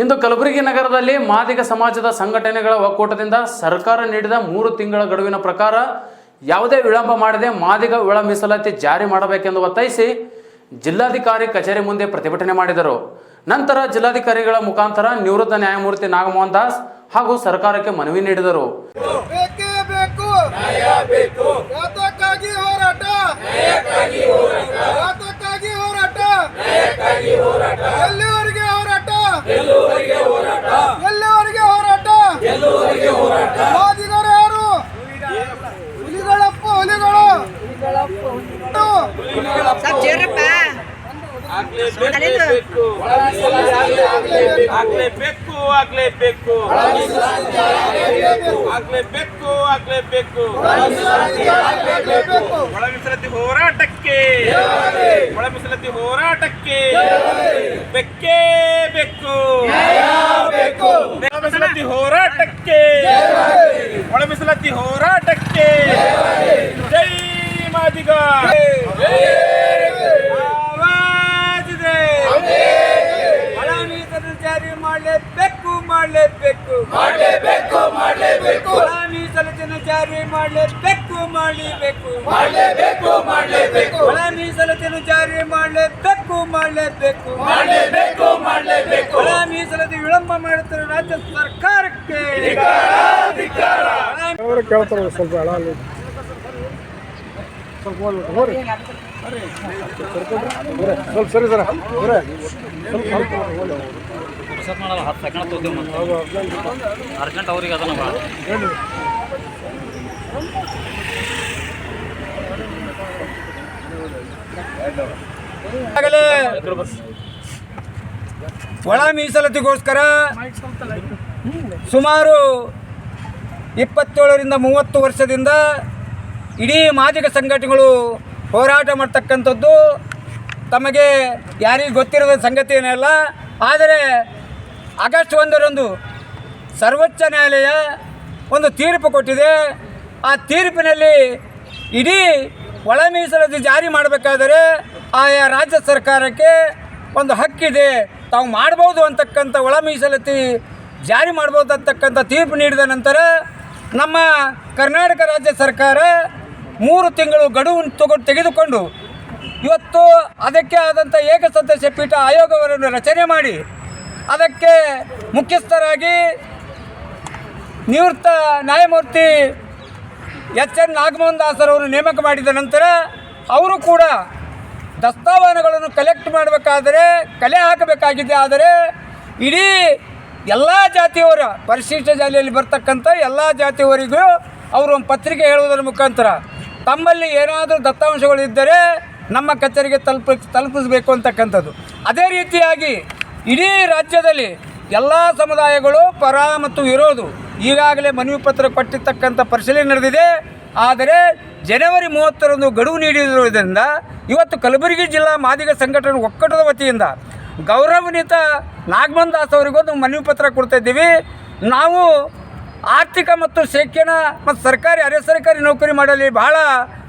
ಇಂದು ಕಲಬುರಗಿ ನಗರದಲ್ಲಿ ಮಾದಿಗ ಸಮಾಜದ ಸಂಘಟನೆಗಳ ಒಕ್ಕೂಟದಿಂದ ಸರ್ಕಾರ ನೀಡಿದ 3 ತಿಂಗಳ ಗಡುವಿನ ಪ್ರಕಾರ ಯಾವುದೇ ವಿಳಂಬ ಮಾಡದೆ ಮಾದಿಗ ಒಳ ಮೀಸಲಾತಿ ಜಾರಿ ಮಾಡಬೇಕೆಂದು ಒತ್ತಾಯಿಸಿ ಜಿಲ್ಲಾಧಿಕಾರಿ ಕಚೇರಿ ಮುಂದೆ ಪ್ರತಿಭಟನೆ ಮಾಡಿದರು. ನಂತರ ಜಿಲ್ಲಾಧಿಕಾರಿಗಳ ಮುಖಾಂತರ ನಿವೃತ್ತ ನ್ಯಾಯಮೂರ್ತಿ ನಾಗಮೋಹನ್ ದಾಸ್ ಹಾಗೂ ಸರ್ಕಾರಕ್ಕೆ ಮನವಿ ನೀಡಿದರು. ಹೋರಾಟಕ್ಕೆ ಒಳ ಮೀಸಲಾತಿ ಹೋರಾಟಕ್ಕೆ ಬೆಕ್ಕೇ ಬೇಕು. ಮೀಸಲಾತಿ ಹೋರಾಟಕ್ಕೆ ಒಳ ಮೀಸಲಾತಿ ಹೋರಾಟಕ್ಕೆ ಜೈ ಮಾದಿಗ ಆವಾಜಿದೆ. ಒಳ ಮೀಸಲಾತಿ ಜಾರಿ ಮಾಡಲೇಬೇಕು ಒಳ ಮೀಸಲಾತಿಯನ್ನು ಜಾರಿ ಮಾಡಲೇಬೇಕು ಒಳ ಮೀಸಲಾತಿಯನ್ನು ಜಾರಿ ಮಾಡಲೇಬೇಕು ಒಳ ಮೀಸಲಾತಿ ವಿಳಂಬ ಮಾಡುತ್ತಿರುವ ರಾಜ್ಯ ಸರ್ಕಾರಕ್ಕೆ ಕೇಳ್ತಾರೆ. ಸ್ವಲ್ಪ ಸರಿ ಸರ ಅರ್ಜೆಂಟ್ ಅವ್ರಿಗೆ ಅದನ್ನ ಒಳ ಮೀಸಲಾತಿಗೋಸ್ಕರ ಸುಮಾರು 27ರಿಂದ 30 ವರ್ಷದಿಂದ ಇಡೀ ಮಾದಿಗ ಸಂಘಟನೆಗಳು ಹೋರಾಟ ಮಾಡ್ತಕ್ಕಂಥದ್ದು ತಮಗೆ ಯಾರಿಗೂ ಗೊತ್ತಿರೋದ ಸಂಗತಿ ಏನಲ್ಲ. ಆದರೆ ಆಗಸ್ಟ್ 1ರಂದು ಸರ್ವೋಚ್ಚ ನ್ಯಾಯಾಲಯ ಒಂದು ತೀರ್ಪು ಕೊಟ್ಟಿದೆ. ಆ ತೀರ್ಪಿನಲ್ಲಿ ಇಡೀ ಒಳ ಮೀಸಲಾತಿ ಜಾರಿ ಮಾಡಬೇಕಾದರೆ ಆಯಾ ರಾಜ್ಯ ಸರ್ಕಾರಕ್ಕೆ ಒಂದು ಹಕ್ಕಿದೆ, ತಾವು ಮಾಡ್ಬೋದು ಅಂತಕ್ಕಂಥ ಒಳ ಮೀಸಲಾತಿ ಜಾರಿ ಮಾಡ್ಬೋದು ಅಂತಕ್ಕಂಥ ತೀರ್ಪು ನೀಡಿದ ನಂತರ ನಮ್ಮ ಕರ್ನಾಟಕ ರಾಜ್ಯ ಸರ್ಕಾರ 3 ತಿಂಗಳು ಗಡುವು ತೆಗೆದುಕೊಂಡು ಇವತ್ತು ಅದಕ್ಕೆ ಆದಂಥ ಏಕಸದಸ್ಯ ಪೀಠ ಆಯೋಗವನ್ನು ರಚನೆ ಮಾಡಿ ಅದಕ್ಕೆ ಮುಖ್ಯಸ್ಥರಾಗಿ ನಿವೃತ್ತ ನ್ಯಾಯಮೂರ್ತಿ ಎಚ್.ಎನ್. ನಾಗಮೋಹನ್ ದಾಸರವರು ನೇಮಕ ಮಾಡಿದ ನಂತರ ಅವರು ಕೂಡ ದಸ್ತಾವೇಜುಗಳನ್ನು ಕಲೆಕ್ಟ್ ಮಾಡಬೇಕಾದರೆ ಕಲೆ ಹಾಕಬೇಕಾಗಿದೆ. ಆದರೆ ಇಡೀ ಎಲ್ಲ ಜಾತಿಯವರ ಪರಿಶಿಷ್ಟ ಜಾತಿಯಲ್ಲಿ ಬರ್ತಕ್ಕಂಥ ಎಲ್ಲ ಜಾತಿಯವರಿಗೂ ಅವರು ಒಂದು ಪತ್ರಿಕೆ ಹೇಳುವುದರ ಮುಖಾಂತರ ತಮ್ಮಲ್ಲಿ ಏನಾದರೂ ದತ್ತಾಂಶಗಳಿದ್ದರೆ ನಮ್ಮ ಕಚೇರಿಗೆ ತಲುಪಿಸಬೇಕು ಅಂತಕ್ಕಂಥದ್ದು. ಅದೇ ರೀತಿಯಾಗಿ ಇಡೀ ರಾಜ್ಯದಲ್ಲಿ ಎಲ್ಲ ಸಮುದಾಯಗಳು ಪರ ಮತ್ತು ವಿರೋಧ ಈಗಾಗಲೇ ಮನವಿ ಪತ್ರ ಕೊಟ್ಟಿರ್ತಕ್ಕಂಥ ಪರಿಶೀಲನೆ ನಡೆದಿದೆ. ಆದರೆ ಜನವರಿ 30ರಂದು ಗಡುವು ನೀಡಿರುವುದರಿಂದ ಇವತ್ತು ಕಲಬುರಗಿ ಜಿಲ್ಲಾ ಮಾದಿಗ ಸಂಘಟನೆ ಒಕ್ಕೂಟದ ವತಿಯಿಂದ ಗೌರವಾನ್ವಿತ ನಾಗಮೋಹನ್ ದಾಸ್ ಅವರಿಗೊಂದು ಮನವಿ ಪತ್ರ ಕೊಡ್ತಾ ಇದ್ದೀವಿ. ನಾವು ಆರ್ಥಿಕ ಮತ್ತು ಶಿಕ್ಷಣ ಮತ್ತು ಸರ್ಕಾರಿ ಅರೆ ಸರ್ಕಾರಿ ನೌಕರಿ ಮಾಡಲಿ ಬಹಳ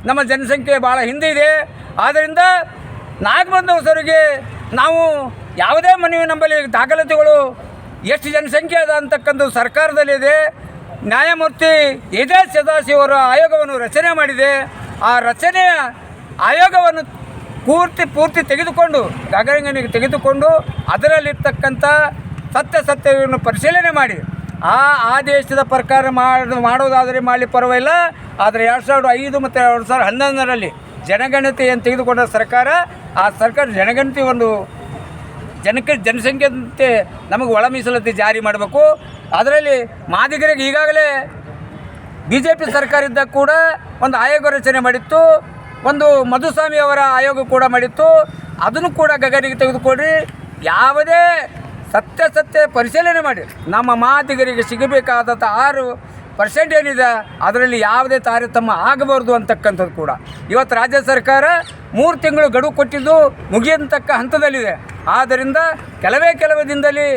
ನಮ್ಮ ಜನಸಂಖ್ಯೆ ಭಾಳ ಹಿಂದೆ ಇದೆ. ಆದ್ದರಿಂದ ನಾಗಮೋಹನ್ ದಾಸ್ ಅವರಿಗೆ ನಾವು ಯಾವುದೇ ಮನವಿ ನಮ್ಮಲ್ಲಿ ದಾಖಲಾತಿಗಳು ಎಷ್ಟು ಜನಸಂಖ್ಯೆ ಅದ ಅಂತಕ್ಕಂಥದ್ದು ಸರ್ಕಾರದಲ್ಲಿದೆ. ನ್ಯಾಯಮೂರ್ತಿ ಎ.ಜೆ. ಸದಾಶಿವರ ಆಯೋಗವನ್ನು ರಚನೆ ಮಾಡಿದೆ. ಆ ರಚನೆಯ ಆಯೋಗವನ್ನು ಪೂರ್ತಿ ತೆಗೆದುಕೊಂಡು ಗಗನಗಣಿಗೆ ತೆಗೆದುಕೊಂಡು ಅದರಲ್ಲಿರ್ತಕ್ಕಂಥ ಸತ್ಯವನ್ನು ಪರಿಶೀಲನೆ ಮಾಡಿ ಆ ಆದೇಶದ ಪ್ರಕಾರ ಮಾಡೋದಾದರೆ ಮಾಡಲಿ ಪರವಾಗಿಲ್ಲ. ಆದರೆ 2005 ಮತ್ತು 2011ರಲ್ಲಿ ಜನಗಣತಿಯನ್ನು ತೆಗೆದುಕೊಂಡ ಸರ್ಕಾರ, ಆ ಸರ್ಕಾರ ಜನಗಣತಿ ಒಂದು ಜನಸಂಖ್ಯೆಯಂತೆ ನಮಗೆ ಒಳ ಮೀಸಲಾತಿ ಜಾರಿ ಮಾಡಬೇಕು. ಅದರಲ್ಲಿ ಮಾದಿಗರಿಗೆ ಈಗಾಗಲೇ BJP ಸರ್ಕಾರ ಇದ್ದಾಗ ಕೂಡ ಒಂದು ಆಯೋಗ ರಚನೆ ಮಾಡಿತ್ತು, ಒಂದು ಮಧುಸ್ವಾಮಿ ಅವರ ಆಯೋಗ ಕೂಡ ಮಾಡಿತ್ತು. ಅದನ್ನು ಕೂಡ ಗಗನಿಗೆ ತೆಗೆದುಕೊಂಡು ಯಾವುದೇ ಸತ್ಯ ಪರಿಶೀಲನೆ ಮಾಡಿ ನಮ್ಮ ಮಾದಿಗರಿಗೆ ಸಿಗಬೇಕಾದಂಥ 6% ಏನಿದೆ ಅದರಲ್ಲಿ ಯಾವುದೇ ತಾರತಮ್ಯ ಆಗಬಾರ್ದು ಅಂತಕ್ಕಂಥದ್ದು ಕೂಡ ಇವತ್ತು ರಾಜ್ಯ ಸರ್ಕಾರ 3 ತಿಂಗಳು ಗಡುವು ಕೊಟ್ಟಿದ್ದು ಮುಗಿಯತಕ್ಕ ಹಂತದಲ್ಲಿದೆ. ಆದ್ದರಿಂದ ಕೆಲವೇ ದಿನದಲ್ಲಿ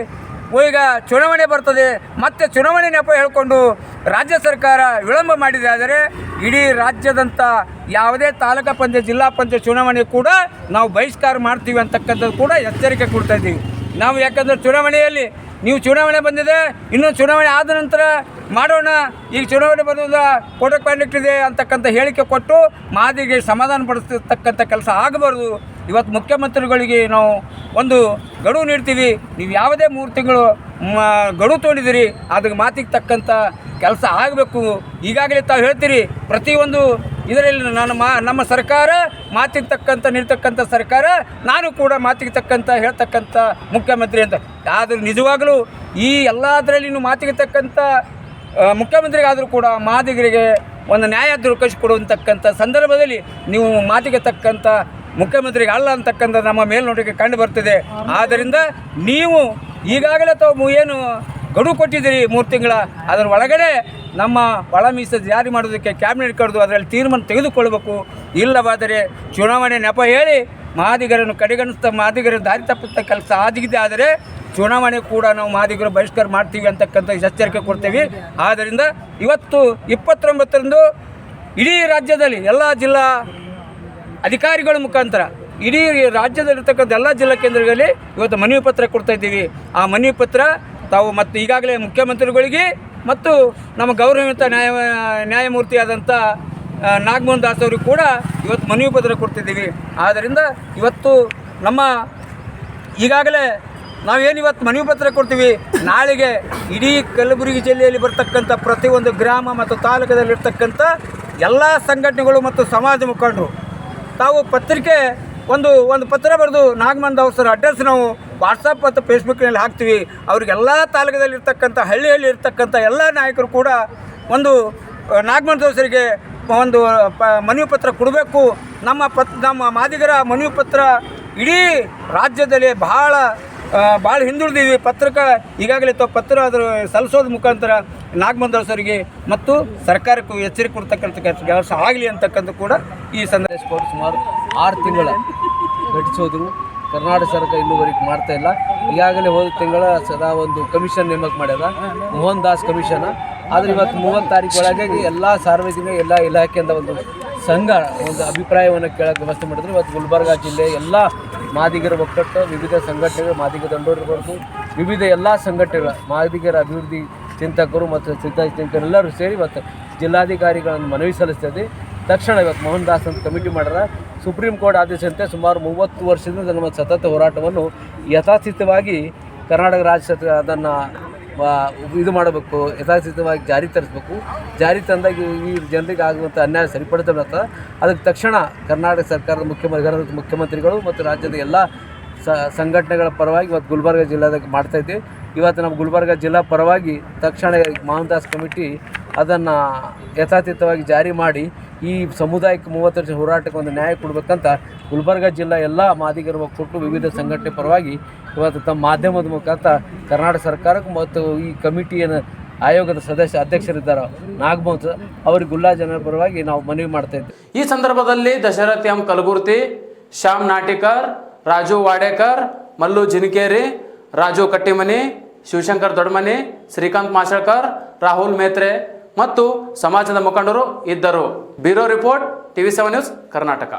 ಈಗ ಚುನಾವಣೆ ಬರ್ತದೆ, ಮತ್ತೆ ಚುನಾವಣೆ ನೆಪ ಹೇಳಿಕೊಂಡು ರಾಜ್ಯ ಸರ್ಕಾರ ವಿಳಂಬ ಮಾಡಿದೆ. ಆದರೆ ಇಡೀ ರಾಜ್ಯದಂಥ ಯಾವುದೇ ತಾಲೂಕು ಪಂಚಾಯತ್ ಜಿಲ್ಲಾ ಪಂಚಾಯತ್ ಚುನಾವಣೆ ಕೂಡ ನಾವು ಬಹಿಷ್ಕಾರ ಮಾಡ್ತೀವಿ ಅಂತಕ್ಕಂಥದ್ದು ಕೂಡ ಎಚ್ಚರಿಕೆ ಕೊಡ್ತಾ ಇದ್ದೀವಿ. ನಾವು ಯಾಕಂದರೆ ಚುನಾವಣೆಯಲ್ಲಿ ನೀವು ಚುನಾವಣೆ ಬಂದಿದೆ, ಇನ್ನೊಂದು ಚುನಾವಣೆ ಆದ ನಂತರ ಮಾಡೋಣ, ಈಗ ಚುನಾವಣೆ ಬರೋದ ಕೋಡ್ ಆಫ್ ಕಾಂಡಕ್ಟ್ ಇದೆ ಅಂತಕ್ಕಂಥ ಹೇಳಿಕೆ ಕೊಟ್ಟು ಮಾದಿಗೆ ಸಮಾಧಾನ ಪಡಿಸ್ತಕ್ಕಂಥ ಕೆಲಸ ಆಗಬಾರ್ದು. ಇವತ್ತು ಮುಖ್ಯಮಂತ್ರಿಗಳಿಗೆ ನಾವು ಒಂದು ಗಡುವು ನೀಡ್ತೀವಿ, ನೀವು ಯಾವುದೇ 3 ತಿಂಗಳು ಗಡುವು ತೊಗೊಂಡಿದ್ದೀರಿ, ಅದಕ್ಕೆ ಮಾತಿಗೆ ತಕ್ಕಂಥ ಕೆಲಸ ಆಗಬೇಕು. ಈಗಾಗಲೇ ತಾವು ಹೇಳ್ತೀರಿ ಪ್ರತಿಯೊಂದು ಇದರಲ್ಲಿ ನಮ್ಮ ಸರ್ಕಾರ ಮಾತಿಗೆ ತಕ್ಕಂಥ ನೀಡ್ತಕ್ಕಂಥ ಸರ್ಕಾರ, ನಾನು ಕೂಡ ಮಾತಿಗೆ ತಕ್ಕಂಥ ಹೇಳ್ತಕ್ಕಂಥ ಮುಖ್ಯಮಂತ್ರಿ ಅಂತ. ಆದರೆ ನಿಜವಾಗಲೂ ಈ ಎಲ್ಲದರಲ್ಲಿ ಮಾತಿಗೆ ತಕ್ಕಂಥ ಮುಖ್ಯಮಂತ್ರಿಗಾದರೂ ಕೂಡ ಮಾದಿಗರಿಗೆ ಒಂದು ನ್ಯಾಯ ದೊರಕಿಸಿಕೊಡುವಂತಕ್ಕಂಥ ಸಂದರ್ಭದಲ್ಲಿ ನೀವು ಮಾತಿಗೆ ತಕ್ಕಂಥ ಮುಖ್ಯಮಂತ್ರಿಗೆ ಅಲ್ಲ ಅಂತಕ್ಕಂಥ ನಮ್ಮ ಮೇಲ್ನೋಟಕ್ಕೆ ಕಂಡು ಬರ್ತಿದೆ. ಆದ್ದರಿಂದ ನೀವು ಈಗಾಗಲೇ ತಾವು ಏನು ಗಡುವು ಕೊಟ್ಟಿದ್ದೀರಿ 3 ತಿಂಗಳ, ಅದರ ಒಳಗಡೆ ನಮ್ಮ ಒಳ ಮೀಸಲು ಜಾರಿ ಮಾಡೋದಕ್ಕೆ ಕ್ಯಾಬಿನೆಟ್ ಕರೆದು ಅದರಲ್ಲಿ ತೀರ್ಮಾನ ತೆಗೆದುಕೊಳ್ಳಬೇಕು. ಇಲ್ಲವಾದರೆ ಚುನಾವಣೆ ನೆಪ ಹೇಳಿ ಮಾದಿಗರನ್ನು ಕಡೆಗಣಿಸ್ತಾ ಮಾದಿಗರ ದಾರಿ ತಪ್ಪುತ್ತ ಕೆಲಸ ಆದರೆ ಚುನಾವಣೆ ಕೂಡ ನಾವು ಮಾದಿಗರು ಬಹಿಷ್ಕಾರ ಮಾಡ್ತೀವಿ ಅಂತಕ್ಕಂಥ ಎಚ್ಚರಿಕೆ ಕೊಡ್ತೀವಿ. ಆದ್ದರಿಂದ ಇವತ್ತು 29ರಂದು ಇಡೀ ರಾಜ್ಯದಲ್ಲಿ ಎಲ್ಲ ಜಿಲ್ಲಾ ಅಧಿಕಾರಿಗಳ ಮುಖಾಂತರ ಇಡೀ ರಾಜ್ಯದಲ್ಲಿರ್ತಕ್ಕಂಥ ಎಲ್ಲ ಜಿಲ್ಲಾ ಕೇಂದ್ರಗಳಲ್ಲಿ ಇವತ್ತು ಮನವಿ ಪತ್ರ ಕೊಡ್ತಾ ಇದ್ದೀವಿ. ಆ ಮನವಿ ಪತ್ರ ತಾವು ಮತ್ತು ಈಗಾಗಲೇ ಮುಖ್ಯಮಂತ್ರಿಗಳಿಗೆ ಮತ್ತು ನಮ್ಮ ಗೌರವಿತ ನ್ಯಾಯಮೂರ್ತಿಯಾದಂಥ ನಾಗಮೋಹನ್ ದಾಸ್ ಅವರಿಗೆ ಕೂಡ ಇವತ್ತು ಮನವಿ ಪತ್ರ ಕೊಡ್ತಿದ್ದೀವಿ. ಆದ್ದರಿಂದ ಇವತ್ತು ನಮ್ಮ ಈಗಾಗಲೇ ನಾವೇನಿವತ್ತು ಮನವಿ ಪತ್ರ ಕೊಡ್ತೀವಿ, ನಾಳೆಗೆ ಇಡೀ ಕಲಬುರಗಿ ಜಿಲ್ಲೆಯಲ್ಲಿ ಬರ್ತಕ್ಕಂಥ ಪ್ರತಿಯೊಂದು ಗ್ರಾಮ ಮತ್ತು ತಾಲೂಕದಲ್ಲಿರ್ತಕ್ಕಂಥ ಎಲ್ಲ ಸಂಘಟನೆಗಳು ಮತ್ತು ಸಮಾಜ ಮುಖಂಡರು ತಾವು ಪತ್ರಿಕೆ ಒಂದು ಪತ್ರ ಬರೆದು ನಾಗಮೋಹನ್ ದಾಸ್ ಅವರ ಅಡ್ರೆಸ್ ನಾವು ವಾಟ್ಸಪ್ ಮತ್ತು ಫೇಸ್ಬುಕ್ನಲ್ಲಿ ಹಾಕ್ತೀವಿ. ಅವ್ರಿಗೆಲ್ಲ ತಾಲೂಕದಲ್ಲಿರ್ತಕ್ಕಂಥ ಹಳ್ಳಿಯಲ್ಲಿ ಇರ್ತಕ್ಕಂಥ ಎಲ್ಲ ನಾಯಕರು ಕೂಡ ಒಂದು ನಾಗಮೋಹನ್ ದಾಸರಿಗೆ ಒಂದು ಮನವಿ ಪತ್ರ ಕೊಡಬೇಕು. ನಮ್ಮ ಮಾದಿಗರ ಮನವಿ ಪತ್ರ ಇಡೀ ರಾಜ್ಯದಲ್ಲಿ ಭಾಳ ಹಿಂದುಳಿದೀವಿ. ಈಗಾಗಲೇ ಪತ್ರ ಅದರ ಸಲ್ಲಿಸೋದ ಮುಖಾಂತರ ನಾಗಮೋಹನ್ ದಾಸ್ ಅವರಿಗೆ ಮತ್ತು ಸರ್ಕಾರಕ್ಕೂ ಎಚ್ಚರಿಕೆ ಕೊಡ್ತಕ್ಕಂಥ ಕೆಲಸ ಆಗಲಿ ಅಂತಕ್ಕಂಥ ಕೂಡ ಈ ಸಂದರ್ಭ. ಸುಮಾರು 6 ತಿಂಗಳ ಘಟಿಸೋದ್ರು ಕರ್ನಾಟಕ ಸರ್ಕಾರ ಇನ್ನೂವರೆಗೆ ಮಾಡ್ತಾ ಇಲ್ಲ. ಈಗಾಗಲೇ ಹೋದ ತಿಂಗಳ ಸದಾ ಒಂದು ಕಮಿಷನ್ ನೇಮಕ ಮಾಡ್ಯಾರ, ಮೋಹನ್ ದಾಸ್ ಕಮಿಷನ್. ಆದರೆ ಇವತ್ತು 30 ತಾರೀಕು ಒಳಗೆ ಎಲ್ಲ ಸಾರ್ವಜನಿಕ ಎಲ್ಲ ಇಲಾಖೆಯಿಂದ ಒಂದು ಸಂಘ ಒಂದು ಅಭಿಪ್ರಾಯವನ್ನು ಕೇಳೋಕ್ಕೆ ವ್ಯವಸ್ಥೆ ಮಾಡಿದ್ರು. ಇವತ್ತು ಗುಲ್ಬರ್ಗ ಜಿಲ್ಲೆ ಎಲ್ಲ ಮಾದಿಗರ ಒಕ್ಕಟ್ಟು ವಿವಿಧ ಸಂಘಟನೆಗಳು, ಮಾದಿಗ ದಂಡೋರವರೆಗೂ ವಿವಿಧ ಎಲ್ಲ ಸಂಘಟನೆಗಳ ಮಾದಿಗರ ಅಭಿವೃದ್ಧಿ ಚಿಂತಕರು ಮತ್ತು ಚಿಂತಕರು ಎಲ್ಲರೂ ಸೇರಿ ಇವತ್ತು ಜಿಲ್ಲಾಧಿಕಾರಿಗಳನ್ನು ಮನವಿ ಸಲ್ಲಿಸ್ತಿದ್ದೆ. ತಕ್ಷಣ ಇವತ್ತು ಮೋಹನ್ ದಾಸ್ ಅಂತ ಕಮಿಟಿ ಮಾಡ್ಯಾರ. ಸುಪ್ರೀಂ ಕೋರ್ಟ್ ಆದೇಶದಂತೆ ಸುಮಾರು 30 ವರ್ಷದಿಂದ ನಮ್ಮ ಸತತ ಹೋರಾಟವನ್ನು ಯಥಾಸ್ಥಿತವಾಗಿ ಕರ್ನಾಟಕ ರಾಜ್ಯ ಸರ್ಕಾರ ಅದನ್ನು ಇದು ಮಾಡಬೇಕು, ಯಥಾಸ್ಥಿತವಾಗಿ ಜಾರಿ ತರಿಸಬೇಕು. ಜಾರಿ ತಂದಾಗ ಈ ಜನರಿಗೆ ಆಗುವಂಥ ಅನ್ಯಾಯ ಸರಿಪಡಿಸಬೇಕು. ಅದಕ್ಕೆ ತಕ್ಷಣ ಕರ್ನಾಟಕ ಸರ್ಕಾರದ ಮುಖ್ಯಮಂತ್ರಿಗಳು ಮತ್ತು ರಾಜ್ಯದ ಎಲ್ಲ ಸಂಘಟನೆಗಳ ಪರವಾಗಿ ಇವತ್ತು ಗುಲ್ಬರ್ಗ ಜಿಲ್ಲಾದಾಗ ಮಾಡ್ತಾಯಿದ್ದೀವಿ. ಇವತ್ತು ನಮ್ಮ ಗುಲ್ಬರ್ಗ ಜಿಲ್ಲಾ ಪರವಾಗಿ ತಕ್ಷಣ ಮೋಹನ್ ದಾಸ್ ಕಮಿಟಿ ಅದನ್ನು ಯಥಾತೀತವಾಗಿ ಜಾರಿ ಮಾಡಿ ಈ ಸಮುದಾಯಕ್ಕೆ 30 ವರ್ಷ ಹೋರಾಟಕ್ಕೆ ಒಂದು ನ್ಯಾಯ ಕೊಡಬೇಕಂತ ಗುಲ್ಬರ್ಗ ಜಿಲ್ಲಾ ಎಲ್ಲ ಮಾದಿಗರ ಒಕ್ಕೂಟ ವಿವಿಧ ಸಂಘಟನೆ ಪರವಾಗಿ ಇವತ್ತು ತಮ್ಮ ಮಾಧ್ಯಮದ ಮುಖಾಂತರ ಕರ್ನಾಟಕ ಸರ್ಕಾರಕ್ಕೆ ಮತ್ತು ಈ ಕಮಿಟಿಯನ್ನು ಆಯೋಗದ ಅಧ್ಯಕ್ಷರಿದ್ದಾರೆ ನಾಗಮೋಹನ್ ಅವರಿಗೆ ಗುಲ್ಲಾ ಜನರ ಪರವಾಗಿ ನಾವು ಮನವಿ ಮಾಡ್ತಾ ಇದ್ದೇವೆ. ಈ ಸಂದರ್ಭದಲ್ಲಿ ದಶರಥ್ ಎಂ ಕಲಗುರ್ತಿ, ಶ್ಯಾಮ್ ನಾಟಿಕರ್, ರಾಜು ವಾಡೇಕರ್, ಮಲ್ಲು ಜಿನಕೇರಿ, ರಾಜು ಕಟ್ಟಿಮನಿ, ಶಿವಶಂಕರ್ ದೊಡ್ಡಮನಿ, ಶ್ರೀಕಾಂತ್ ಮಾಶಳ್ಕರ್, ರಾಹುಲ್ ಮೇತ್ರೆ ಮತ್ತು ಸಮಾಜದ ಮುಖಂಡರು ಇದ್ದರು. Bureau report, TV7 news, Karnataka.